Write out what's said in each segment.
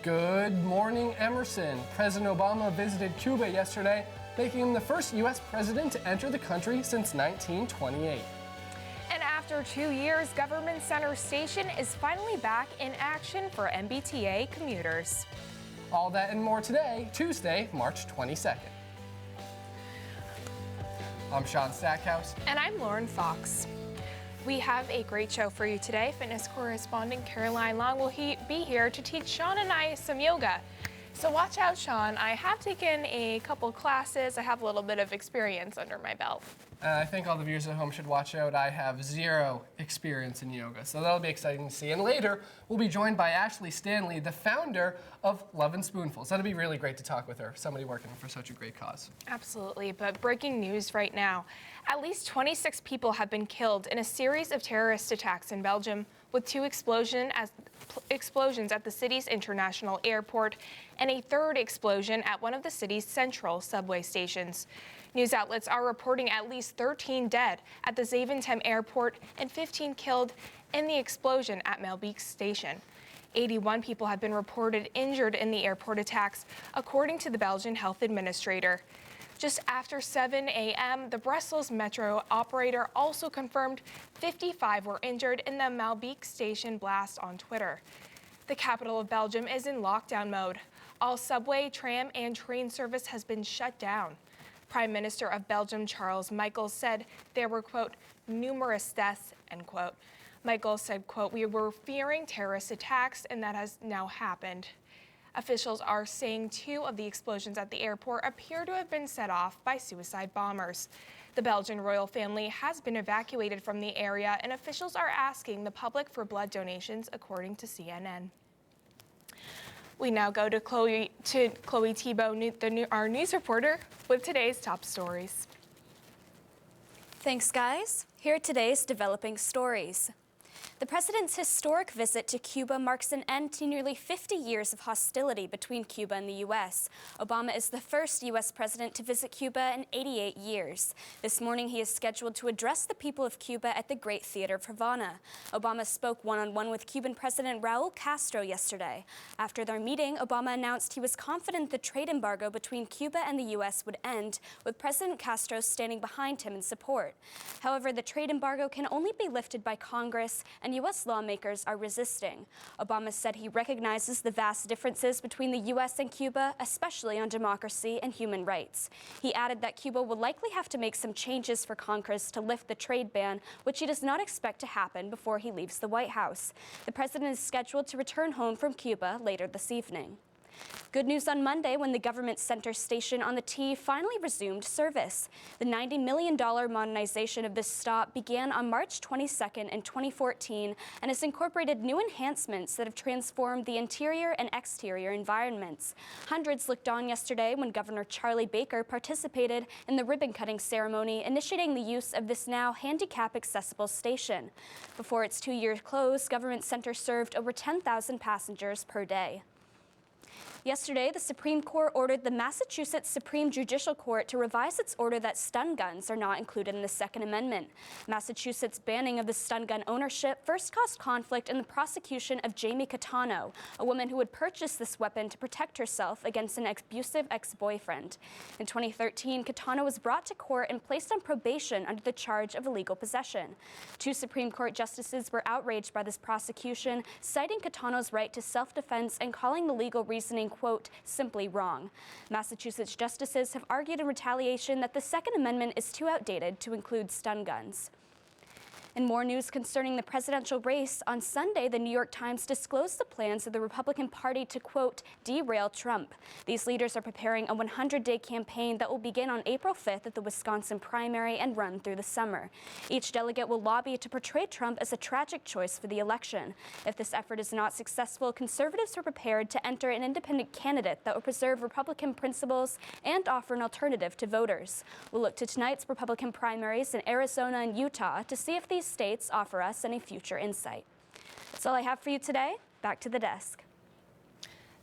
Good morning, Emerson. President Obama visited Cuba yesterday, making him the first U.S. president to enter the country since 1928. And after 2 years, Government Center Station is finally back in action for MBTA commuters. All that and more today, Tuesday, March 22nd. I'm Sean Stackhouse. And I'm Lauren Fox. We have a great show for you today. Fitness correspondent Caroline Long will be here to teach Sean and I some yoga. So watch out, Sean. I have taken a couple classes. I have a little bit of experience under my belt. I think all the viewers at home should watch out. I have zero experience in yoga, so that'll be exciting to see. And later, we'll be joined by Ashley Stanley, the founder of Lovin Spoonfuls. That'll be really great to talk with her, somebody working for such a great cause. Absolutely, but breaking news right now. At least 26 people have been killed in a series of terrorist attacks in Belgium, with two explosions at the city's international airport and a third explosion at one of the city's central subway stations. News outlets are reporting at least 13 dead at the Zaventem airport and 15 killed in the explosion at Malbeek station. 81 people have been reported injured in the airport attacks, according to the Belgian health administrator. Just after 7 a.m., the Brussels metro operator also confirmed 55 were injured in the Malbeek station blast on Twitter. The capital of Belgium is in lockdown mode. All subway, tram, and train service has been shut down. Prime Minister of Belgium, Charles Michel, said there were, quote, numerous deaths, end quote. Michel said, quote, we were fearing terrorist attacks, and that has now happened. Officials are saying 2 of the explosions at the airport appear to have been set off by suicide bombers. The Belgian royal family has been evacuated from the area, and officials are asking the public for blood donations, according to CNN. We now go to Chloe Thibault, our news reporter, with today's top stories. Thanks, guys. Here are today's developing stories. The president's historic visit to Cuba marks an end to nearly 50 years of hostility between Cuba and the U.S. Obama is the first U.S. president to visit Cuba in 88 years. This morning, he is scheduled to address the people of Cuba at the Great Theater of Havana. Obama spoke one-on-one with Cuban President Raul Castro yesterday. After their meeting, Obama announced he was confident the trade embargo between Cuba and the U.S. would end, with President Castro standing behind him in support. However, the trade embargo can only be lifted by Congress, and U.S. lawmakers are resisting. Obama said he recognizes the vast differences between the U.S. and Cuba, especially on democracy and human rights. He added that Cuba will likely have to make some changes for Congress to lift the trade ban, which he does not expect to happen before he leaves the White House. The president is scheduled to return home from Cuba later this evening. Good news on Monday when the Government Center Station on the T finally resumed service. The $90 million modernization of this stop began on March 22nd in 2014 and has incorporated new enhancements that have transformed the interior and exterior environments. Hundreds looked on yesterday when Governor Charlie Baker participated in the ribbon-cutting ceremony, initiating the use of this now handicap-accessible station. Before its 2-year close, Government Center served over 10,000 passengers per day. Yesterday, the Supreme Court ordered the Massachusetts Supreme Judicial Court to revise its order that stun guns are not included in the Second Amendment. Massachusetts' banning of the stun gun ownership first caused conflict in the prosecution of Jamie Catano, a woman who had purchased this weapon to protect herself against an abusive ex-boyfriend. In 2013, Catano was brought to court and placed on probation under the charge of illegal possession. 2 Supreme Court justices were outraged by this prosecution, citing Catano's right to self-defense and calling the legal reasoning, quote, simply wrong. Massachusetts justices have argued in retaliation that the Second Amendment is too outdated to include stun guns. In more news concerning the presidential race, on Sunday, the New York Times disclosed the plans of the Republican Party to, quote, derail Trump. These leaders are preparing a 100-day campaign that will begin on April 5th at the Wisconsin primary and run through the summer. Each delegate will lobby to portray Trump as a tragic choice for the election. If this effort is not successful, conservatives are prepared to enter an independent candidate that will preserve Republican principles and offer an alternative to voters. We'll look to tonight's Republican primaries in Arizona and Utah to see if these states offer us any future insight. That's all I have for you today. Back to the desk.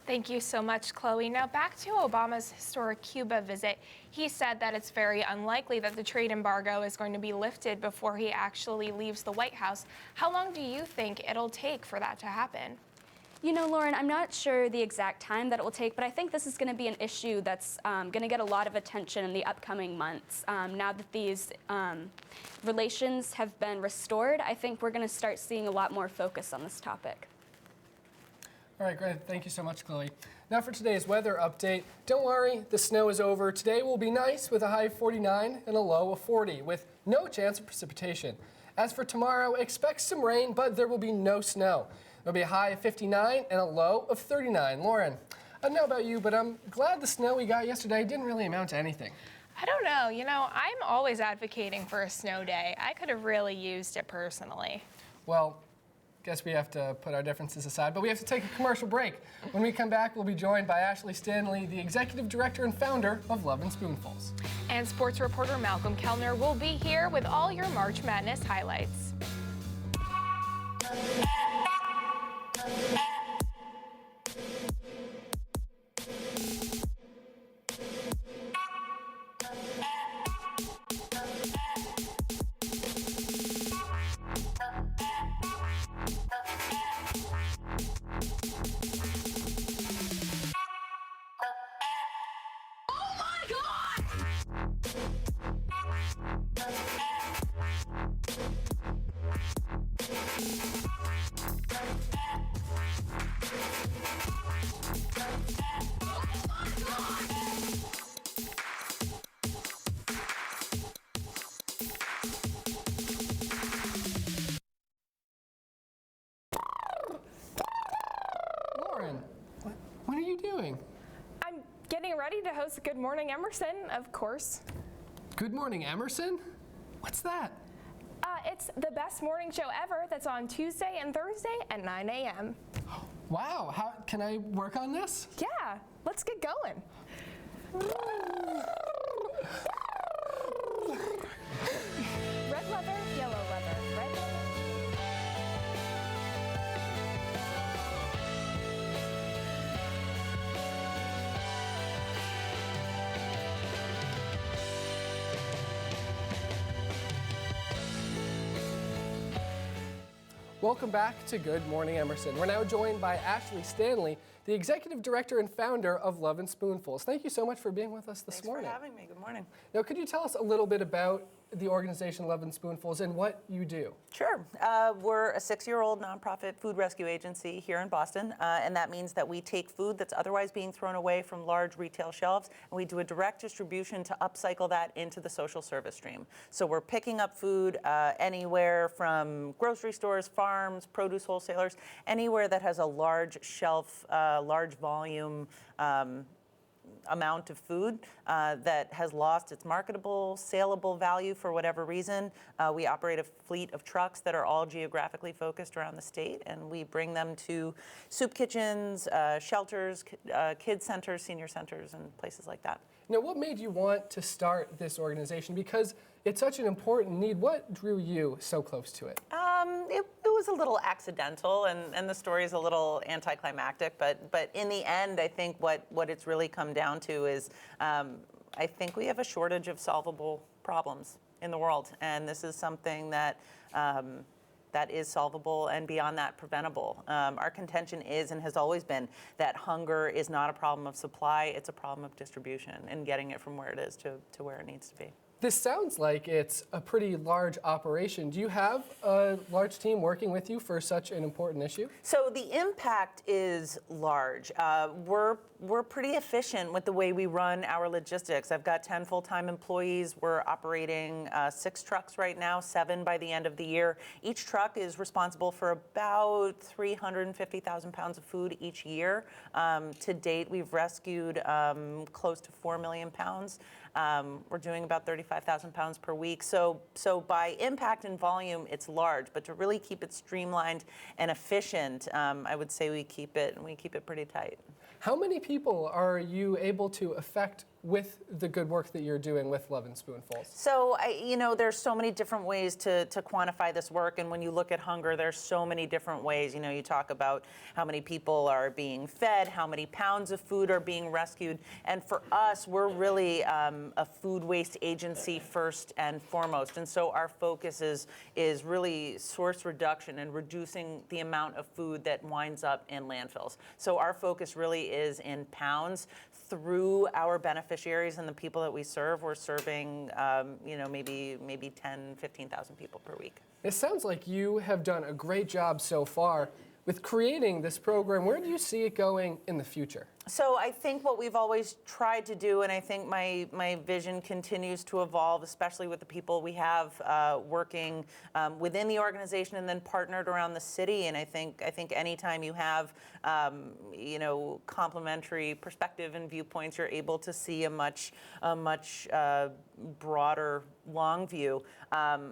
Thank you so much, Chloe. Now back to Obama's historic Cuba visit. He said that it's very unlikely that the trade embargo is going to be lifted before he actually leaves the White House. How long do you think it'll take for that to happen? You know, Lauren, I'm not sure the exact time that it will take, but I think this is going to be an issue that's going to get a lot of attention in the upcoming months. Now that these relations have been restored, I think we're going to start seeing a lot more focus on this topic. All right, great. Thank you so much, Chloe. Now for today's weather update. Don't worry, the snow is over. Today will be nice with a high of 49 and a low of 40 with no chance of precipitation. As for tomorrow, expect some rain, but there will be no snow. There'll be a high of 59 and a low of 39. Lauren, I don't know about you, but I'm glad the snow we got yesterday didn't really amount to anything. I don't know. You know, I'm always advocating for a snow day. I could have really used it personally. Well, guess we have to put our differences aside, but we have to take a commercial break. When we come back, we'll be joined by Ashley Stanley, the executive director and founder of Lovin Spoonfuls. And sports reporter Malcolm Kellner will be here with all your March Madness highlights. Lauren, what are you doing? I'm getting ready to host Good Morning Emerson, of course. Good Morning Emerson? What's that? It's the best morning show ever that's on Tuesday and Thursday at 9 a.m. Wow, how can I work on this? Yeah, let's get going. Red leather, yellow leather, red leather. Welcome back to Good Morning Emerson. We're now joined by Ashley Stanley, the executive director and founder of Lovin Spoonfuls. Thank you so much for being with us this morning. Thanks for having me. Good morning. Now, could you tell us a little bit about the organization Lovin Spoonfuls and what you do? Sure. We're a 6-year-old nonprofit food rescue agency here in Boston, and that means that we take food that's otherwise being thrown away from large retail shelves, and we do a direct distribution to upcycle that into the social service stream. So we're picking up food anywhere from grocery stores, farms, produce wholesalers, anywhere that has a large shelf, large volume amount of food that has lost its marketable, saleable value for whatever reason. We operate a fleet of trucks that are all geographically focused around the state, and we bring them to soup kitchens, shelters, kid centers, senior centers, and places like that. Now, what made you want to start this organization? Because it's such an important need. What drew you so close to it? It was a little accidental, and the story is a little anticlimactic, but in the end, I think what it's really come down to is I think we have a shortage of solvable problems in the world, and this is something that that is solvable and beyond that preventable. Our contention is and has always been that hunger is not a problem of supply, it's a problem of distribution and getting it from where it is to where it needs to be. This sounds like it's a pretty large operation. Do you have a large team working with you for such an important issue? So the impact is large. We're pretty efficient with the way we run our logistics. I've got 10 full-time employees. We're operating 6 trucks right now, 7 by the end of the year. Each truck is responsible for about 350,000 pounds of food each year. To date, we've rescued close to 4 million pounds. We're doing about 35,000 pounds per week. So by impact and volume, it's large. But to really keep it streamlined and efficient, I would say we keep it pretty tight. How many people are you able to affect with the good work that you're doing with Lovin Spoonfuls? So, there's so many different ways to quantify this work. And when you look at hunger, there's so many different ways. You talk about how many people are being fed, how many pounds of food are being rescued. And for us, we're really a food waste agency first and foremost. And so our focus is really source reduction and reducing the amount of food that winds up in landfills. So our focus really is in pounds. Through our beneficiaries and the people that we serve, we're serving, maybe 10, 15,000 people per week. It sounds like you have done a great job so far with creating this program. Where do you see it going in the future? So I think what we've always tried to do, and I think my vision continues to evolve, especially with the people we have working within the organization and then partnered around the city. And I think anytime you have complementary perspective and viewpoints, you're able to see a much broader long view.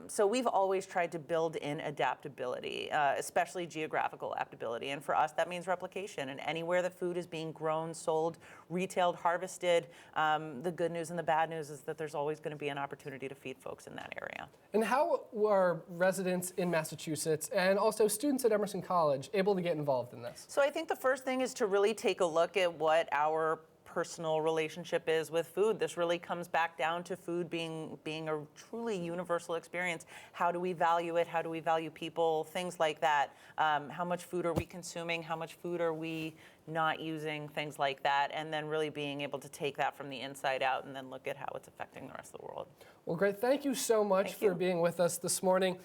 So we've always tried to build in adaptability, especially geographical adaptability. And for us, that means replication. And anywhere that food is being grown, sold, retailed, harvested, the good news and the bad news is that there's always going to be an opportunity to feed folks in that area. And how are residents in Massachusetts and also students at Emerson College able to get involved in this? So I think the first thing is to really take a look at what our personal relationship is with food. This really comes back down to food being a truly universal experience. How do we value it? How do we value people? Things like that. How much food are we consuming? How much food are we not using? Things like that. And then really being able to take that from the inside out and then look at how it's affecting the rest of the world. Well, great. Thank you so much for being with us this morning.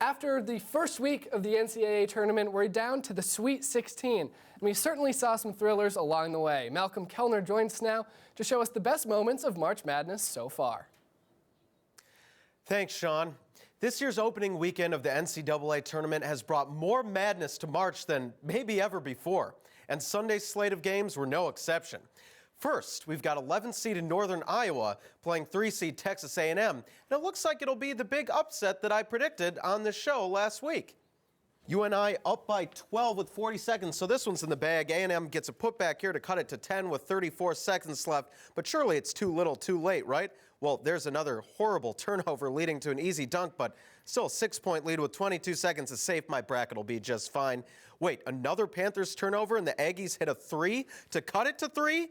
After the first week of the NCAA tournament, we're down to the Sweet 16, and we certainly saw some thrillers along the way. Malcolm Kellner joins us now to show us the best moments of March Madness so far. Thanks, Sean. This year's opening weekend of the NCAA tournament has brought more madness to March than maybe ever before, and Sunday's slate of games were no exception. First, we've got 11-seed Northern Iowa playing 3-seed Texas A&M, and it looks like it'll be the big upset that I predicted on the show last week. UNI up by 12 with 40 seconds, so this one's in the bag. A&M gets a putback here to cut it to 10 with 34 seconds left, but surely it's too little too late, right? Well, there's another horrible turnover leading to an easy dunk, but still a 6-point lead with 22 seconds is safe. My bracket will be just fine. Wait, another Panthers turnover and the Aggies hit a 3 to cut it to 3?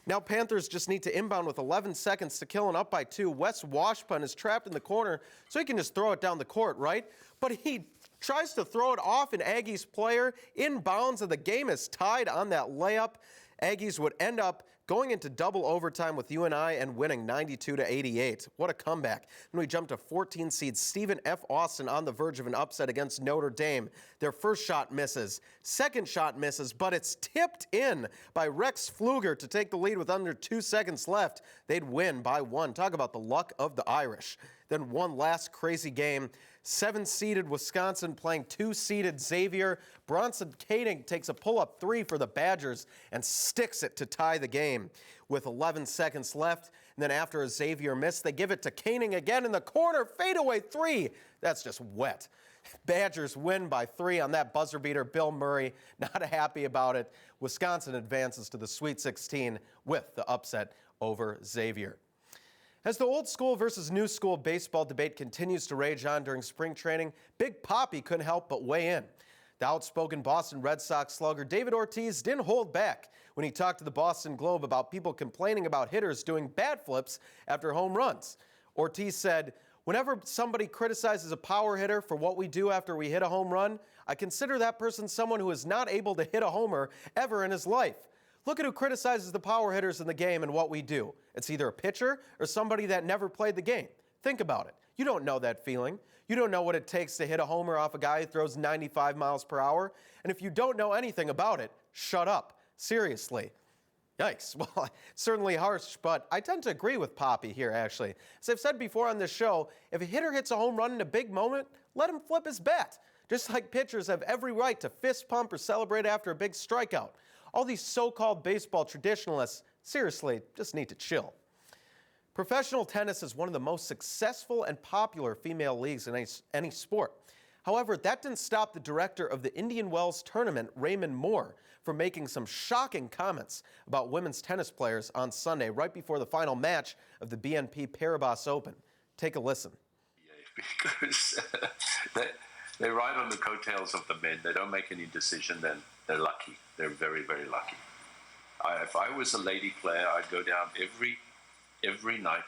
Now Panthers just need to inbound with 11 seconds to kill and up by 2. Wes Washpun is trapped in the corner, so he can just throw it down the court, right? But he tries to throw it off an Aggies player in bounds, and the game is tied on that layup. Aggies would end up going into double overtime with UNI and winning 92-88. What a comeback. And we jump to 14-seed Stephen F. Austin on the verge of an upset against Notre Dame. Their first shot misses, second shot misses, but it's tipped in by Rex Pfluger to take the lead with under 2 seconds left. They'd win by 1. Talk about the luck of the Irish. Then one last crazy game. 7-seeded Wisconsin playing 2-seeded Xavier. Bronson Koenig takes a pull-up 3 for the Badgers and sticks it to tie the game with 11 seconds left. And then after a Xavier miss, they give it to Koenig again in the corner. Fadeaway 3. That's just wet. Badgers win by 3 on that buzzer beater. Bill Murray not happy about it. Wisconsin advances to the Sweet 16 with the upset over Xavier. As the old school versus new school baseball debate continues to rage on during spring training, Big Papi couldn't help but weigh in. The outspoken Boston Red Sox slugger David Ortiz didn't hold back when he talked to the Boston Globe about people complaining about hitters doing bat flips after home runs. Ortiz said, "Whenever somebody criticizes a power hitter for what we do after we hit a home run, I consider that person someone who is not able to hit a homer ever in his life. Look at who criticizes the power hitters in the game and what we do. It's either a pitcher or somebody that never played the game. Think about it. You don't know that feeling. You don't know what it takes to hit a homer off a guy who throws 95 miles per hour. And if you don't know anything about it, shut up. Seriously." Yikes. Well, certainly harsh, but I tend to agree with Papi here, actually. As I've said before on this show, if a hitter hits a home run in a big moment, let him flip his bat. Just like pitchers have every right to fist pump or celebrate after a big strikeout. All these so-called baseball traditionalists, seriously, just need to chill. Professional tennis is one of the most successful and popular female leagues in any sport. However, that didn't stop the director of the Indian Wells tournament, Raymond Moore, for making some shocking comments about women's tennis players on Sunday, right before the final match of the BNP Paribas Open. Take a listen. Yeah, because they ride on the coattails of the men. They don't make any decision, then they're lucky. They're very, very lucky. If I was a lady player, I'd go down every night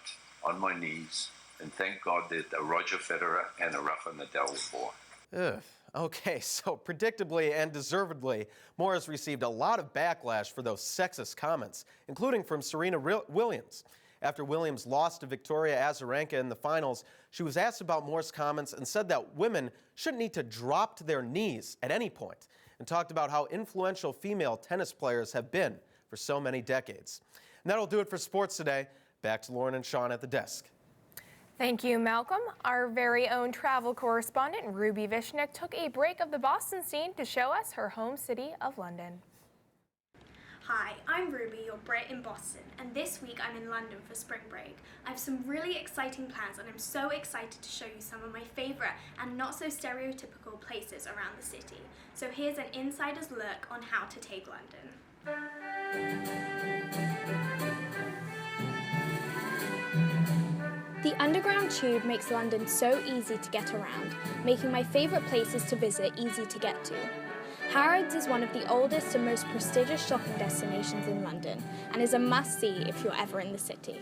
on my knees and thank God that a Roger Federer and a Rafa Nadal were born. Ugh. Okay, so predictably and deservedly, Moore has received a lot of backlash for those sexist comments, including from Serena Williams. After Williams lost to Victoria Azarenka in the finals, she was asked about Moore's comments and said that women shouldn't need to drop to their knees at any point, and talked about how influential female tennis players have been for so many decades. And that'll do it for sports today. Back to Lauren and Sean at the desk. Thank you, Malcolm. Our very own travel correspondent, Ruby Vishnik, took a break of the Boston scene to show us her home city of London. Hi, I'm Ruby, your Brit in Boston, and this week I'm in London for spring break. I have some really exciting plans and I'm so excited to show you some of my favourite and not so stereotypical places around the city. So here's an insider's look on how to take London. The Underground Tube makes London so easy to get around, making my favourite places to visit easy to get to. Harrods is one of the oldest and most prestigious shopping destinations in London and is a must-see if you're ever in the city.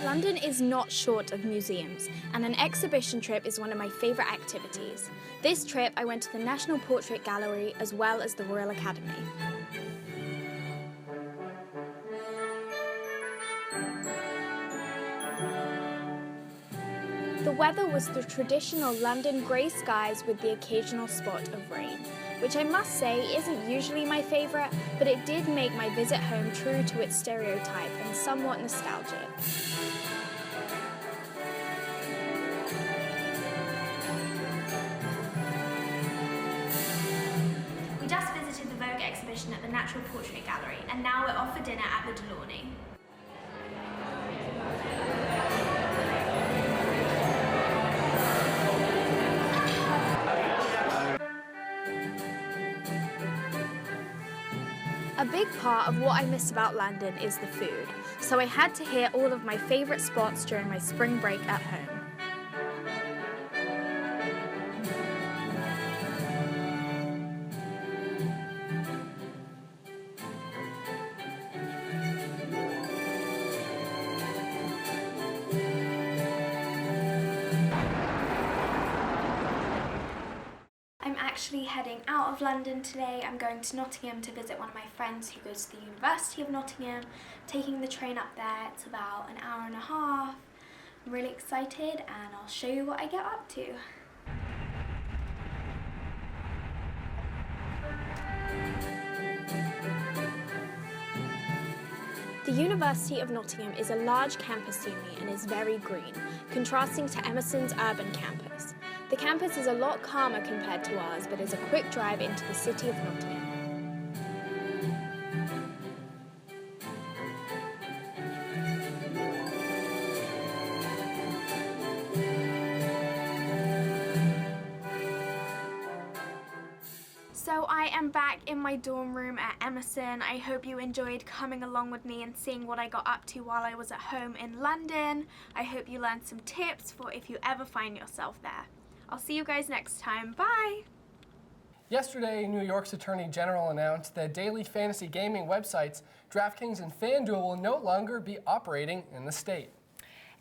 London is not short of museums, and an exhibition trip is one of my favourite activities. This trip I went to the National Portrait Gallery as well as the Royal Academy. The weather was the traditional London grey skies with the occasional spot of rain, which I must say isn't usually my favourite, but it did make my visit home true to its stereotype and somewhat nostalgic. We just visited the Vogue exhibition at the Natural Portrait Gallery, and now we're off for dinner at the Delaunay. A big part of what I miss about London is the food, so I had to hit all of my favourite spots during my spring break at home. I'm actually heading out of London today. I'm going to Nottingham to visit one of my friends who goes to the University of Nottingham. Taking the train up there, it's about an hour and a half. I'm really excited and I'll show you what I get up to. The University of Nottingham is a large campus to me and is very green, contrasting to Emerson's urban campus. The campus is a lot calmer compared to ours, but is a quick drive into the city of Nottingham. So I am back in my dorm room at Emerson. I hope you enjoyed coming along with me and seeing what I got up to while I was at home in London. I hope you learned some tips for if you ever find yourself there. I'll see you guys next time. Bye! Yesterday, New York's Attorney General announced that daily fantasy gaming websites Draft Kings and Fanduel will no longer be operating in the state.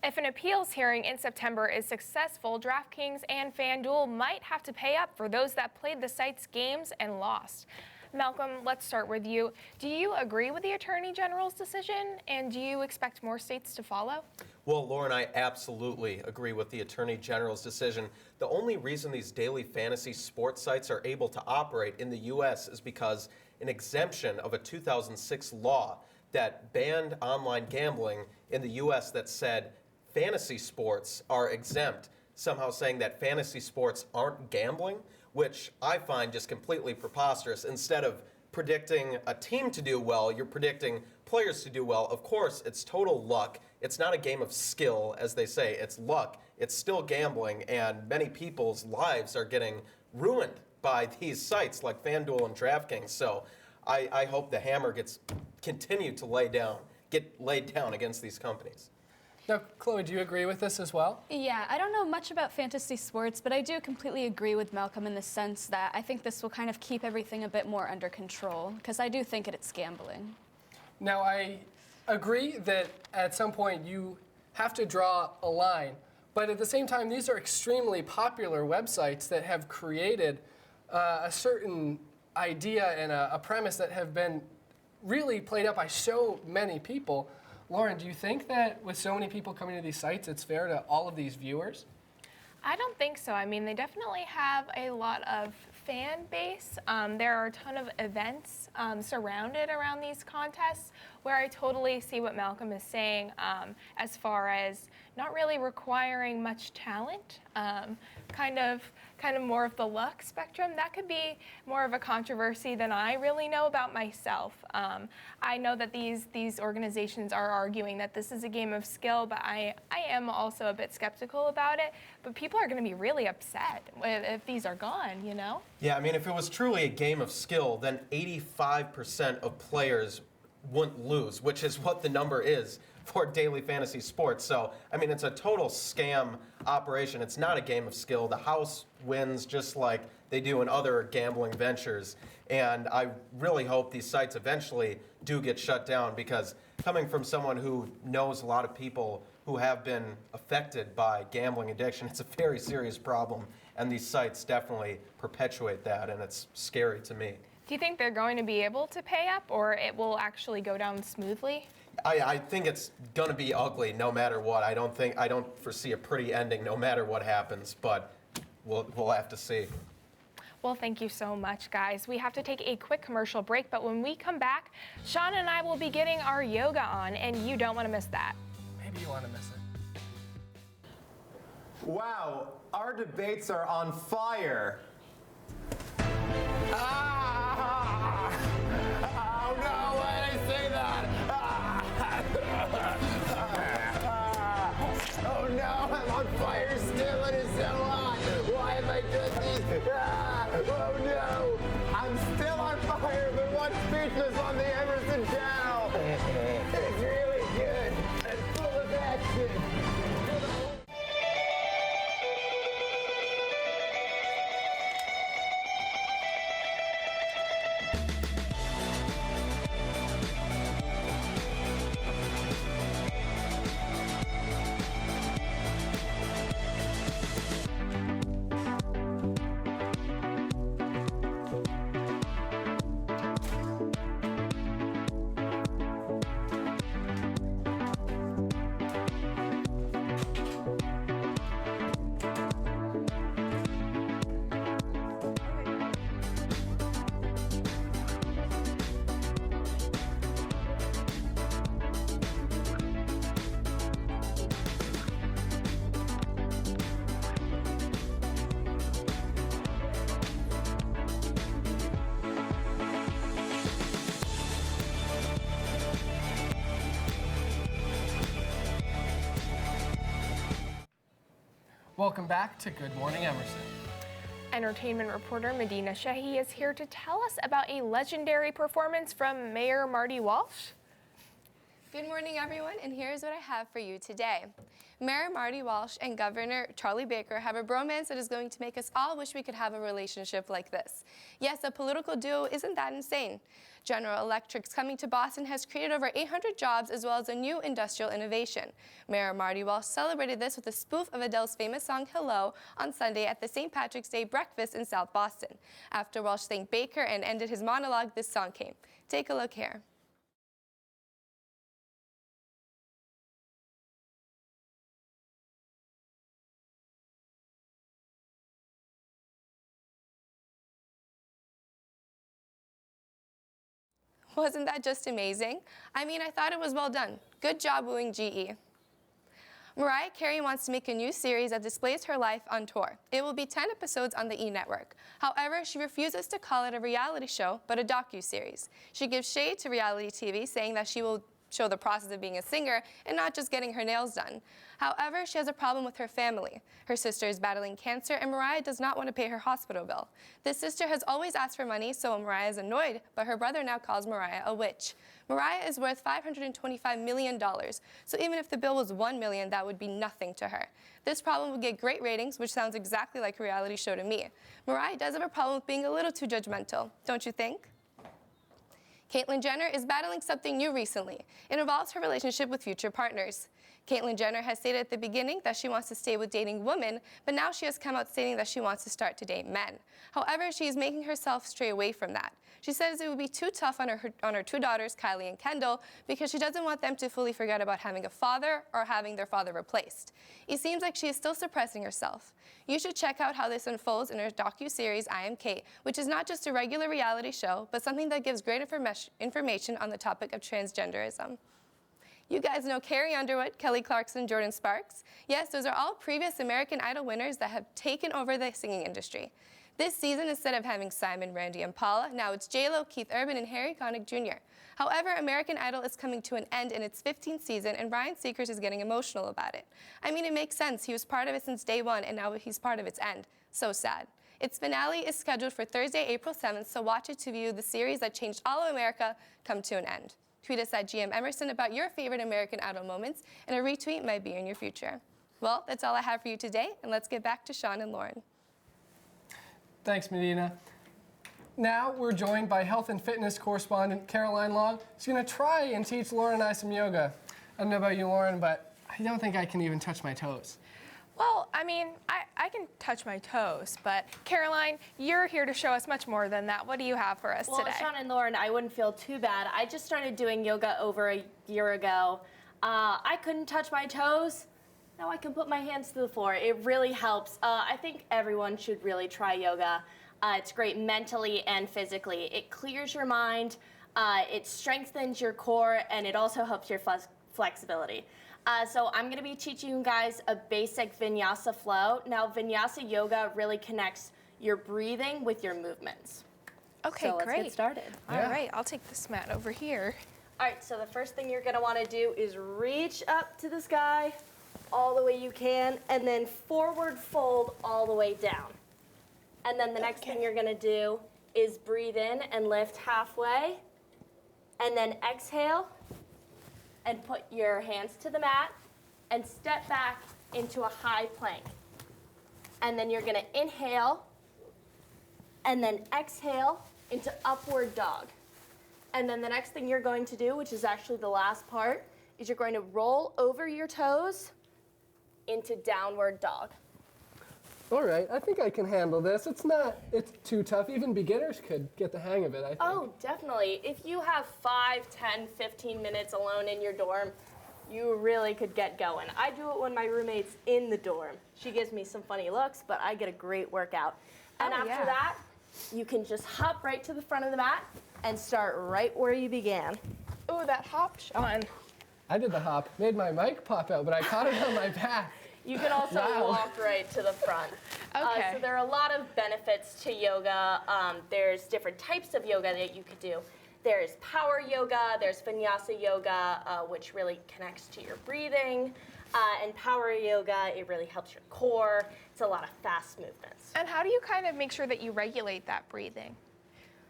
If an appeals hearing in September is successful, Draft Kings and Fanduel might have to pay up for those that played the site's games and lost. Malcolm, let's start with you. Do you agree with the Attorney General's decision, and do you expect more states to follow? Well, Lauren, I absolutely agree with the Attorney General's decision. The only reason these daily fantasy sports sites are able to operate in the U.S. is because an exemption of a 2006 law that banned online gambling in the U.S. that said fantasy sports are exempt, somehow saying that fantasy sports aren't gambling, which I find just completely preposterous. Instead of predicting a team to do well, you're predicting players to do well. Of course, it's total luck. It's not a game of skill, as they say. It's luck. It's still gambling, and many people's lives are getting ruined by these sites like FanDuel and Draft Kings. So I hope the hammer gets continued to get laid down against these companies. Now, Chloe, do you agree with this as well? Yeah, I don't know much about fantasy sports, but I do completely agree with Malcolm in the sense that I think this will kind of keep everything a bit more under control, because I do think it's gambling. Now, I agree that at some point you have to draw a line, but at the same time, these are extremely popular websites that have created a certain idea and a premise that have been really played out by so many people. Lauren, do you think that with so many people coming to these sites, it's fair to all of these viewers? I don't think so. I mean, they definitely have a lot of fan base. There are a ton of events surrounded around these contests where I totally see what Malcolm is saying as far as not really requiring much talent, kind of more of the luck spectrum. That could be more of a controversy than I really know about myself. I know that these organizations are arguing that this is a game of skill, but I am also a bit skeptical about it. But people are going to be really upset if these are gone, you know? Yeah, I mean, if it was truly a game of skill, then 85% of players wouldn't lose, which is what the number is for daily fantasy sports. So, I mean, it's a total scam operation. It's not a game of skill. The house wins just like they do in other gambling ventures. And I really hope these sites eventually do get shut down, because coming from someone who knows a lot of people who have been affected by gambling addiction, it's a very serious problem. And these sites definitely perpetuate that, and it's scary to me. Do you think they're going to be able to pay up, or it will actually go down smoothly? I think it's going to be ugly no matter what. I don't foresee a pretty ending no matter what happens, but we'll have to see. Well, thank you so much, guys. We have to take a quick commercial break, but when we come back, Sean and I will be getting our yoga on, and you don't want to miss that. Maybe you want to miss it. Wow, our debates are on fire. Oh no, why did I say that? Oh no, I'm on fire still, and it's so hot. Why have I done this? Oh no, I'm still on fire, but one speechless on the Emerson channel. It's really good and full of action. Welcome back to Good Morning Emerson. Entertainment reporter Medina Shehi is here to tell us about a legendary performance from Mayor Marty Walsh. Good morning, everyone, and here's what I have for you today. Mayor Marty Walsh and Governor Charlie Baker have a bromance that is going to make us all wish we could have a relationship like this. Yes, a political duo isn't that insane. General Electric's coming to Boston has created over 800 jobs as well as a new industrial innovation. Mayor Marty Walsh celebrated this with a spoof of Adele's famous song Hello on Sunday at the St. Patrick's Day breakfast in South Boston. After Walsh thanked Baker and ended his monologue, this song came. Take a look here. Wasn't that just amazing? I mean, I thought it was well done. Good job wooing GE. Mariah Carey wants to make a new series that displays her life on tour. It will be 10 episodes on the E! Network. However, she refuses to call it a reality show, but a docu-series. She gives shade to reality TV, saying that she will show the process of being a singer and not just getting her nails done. However, she has a problem with her family. Her sister is battling cancer, and Mariah does not want to pay her hospital bill. This sister has always asked for money, so Mariah is annoyed, but her brother now calls Mariah a witch. Mariah is worth $525 million, so even if the bill was $1 million, that would be nothing to her. This problem would get great ratings, which sounds exactly like a reality show to me. Mariah does have a problem with being a little too judgmental, don't you think? Caitlyn Jenner is battling something new recently. It involves her relationship with future partners. Caitlyn Jenner has stated at the beginning that she wants to stay with dating women, but now she has come out stating that she wants to start to date men. However, she is making herself stray away from that. She says it would be too tough on her two daughters, Kylie and Kendall, because she doesn't want them to fully forget about having a father or having their father replaced. It seems like she is still suppressing herself. You should check out how this unfolds in her docu-series, I Am Kate, which is not just a regular reality show, but something that gives great information on the topic of transgenderism. You guys know Carrie Underwood, Kelly Clarkson, Jordan Sparks. Yes, those are all previous American Idol winners that have taken over the singing industry. This season, instead of having Simon, Randy, and Paula, now it's J-Lo, Keith Urban, and Harry Connick Jr. However, American Idol is coming to an end in its 15th season, and Ryan Seacrest is getting emotional about it. I mean, it makes sense. He was part of it since day one, and now he's part of its end. So sad. Its finale is scheduled for Thursday, April 7th, so watch it to view the series that changed all of America come to an end. Tweet us at GM Emerson about your favorite American Idol moments, and a retweet might be in your future. Well, that's all I have for you today, and let's get back to Sean and Lauren. Thanks, Medina. Now we're joined by health and fitness correspondent Caroline Long. She's going to try and teach Lauren and I some yoga. I don't know about you, Lauren, but I don't think I can even touch my toes. Well, I mean, I can touch my toes, but Caroline, you're here to show us much more than that. What do you have for us today? Well, Sean and Lauren, I wouldn't feel too bad. I just started doing yoga over a year ago. I couldn't touch my toes. Now I can put my hands to the floor. It really helps. I think everyone should really try yoga. It's great mentally and physically. It clears your mind, it strengthens your core, and it also helps your flexibility. So I'm going to be teaching you guys a basic vinyasa flow. Now, vinyasa yoga really connects your breathing with your movements. Okay, so great. let's get started. All right, I'll take this mat over here. All right, so the first thing you're going to want to do is reach up to the sky all the way you can, and then forward fold all the way down. And then the next thing you're going to do is breathe in and lift halfway, and then exhale and put your hands to the mat and step back into a high plank. And then you're going to inhale and then exhale into upward dog. And then the next thing you're going to do, which is actually the last part, is you're going to roll over your toes into downward dog. All right, I think I can handle this. It's too tough. Even beginners could get the hang of it, I think. Oh, definitely. If you have 5, 10, 15 minutes alone in your dorm, you really could get going. I do it when my roommate's in the dorm. She gives me some funny looks, but I get a great workout. And after that, you can just hop right to the front of the mat and start right where you began. Ooh, that hop, Sean. I did the hop, made my mic pop out, but I caught it on my back. You can also walk right to the front. Okay. So there are a lot of benefits to yoga. There's different types of yoga that you could do. There's power yoga, there's vinyasa yoga, which really connects to your breathing. And power yoga, it really helps your core. It's a lot of fast movements. And how do you kind of make sure that you regulate that breathing?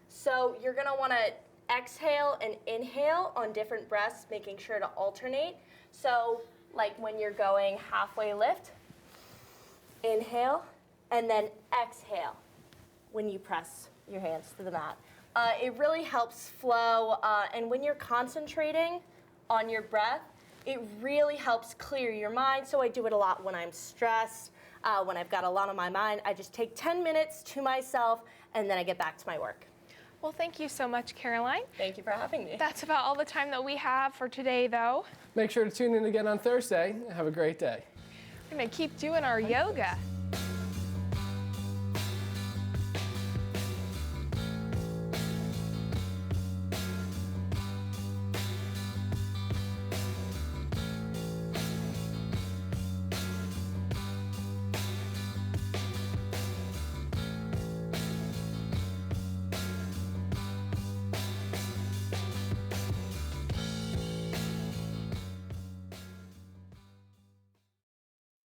So you're gonna wanna exhale and inhale on different breaths, making sure to alternate. So like when you're going halfway lift, inhale, and then exhale when you press your hands to the mat. It really helps flow, and when you're concentrating on your breath, it really helps clear your mind. So I do it a lot when I'm stressed, when I've got a lot on my mind. I just take 10 minutes to myself, and then I get back to my work. Well, thank you so much, Caroline. Thank you for having me. That's about all the time that we have for today, though. Make sure to tune in again on Thursday. Have a great day. We're going to keep doing our yoga.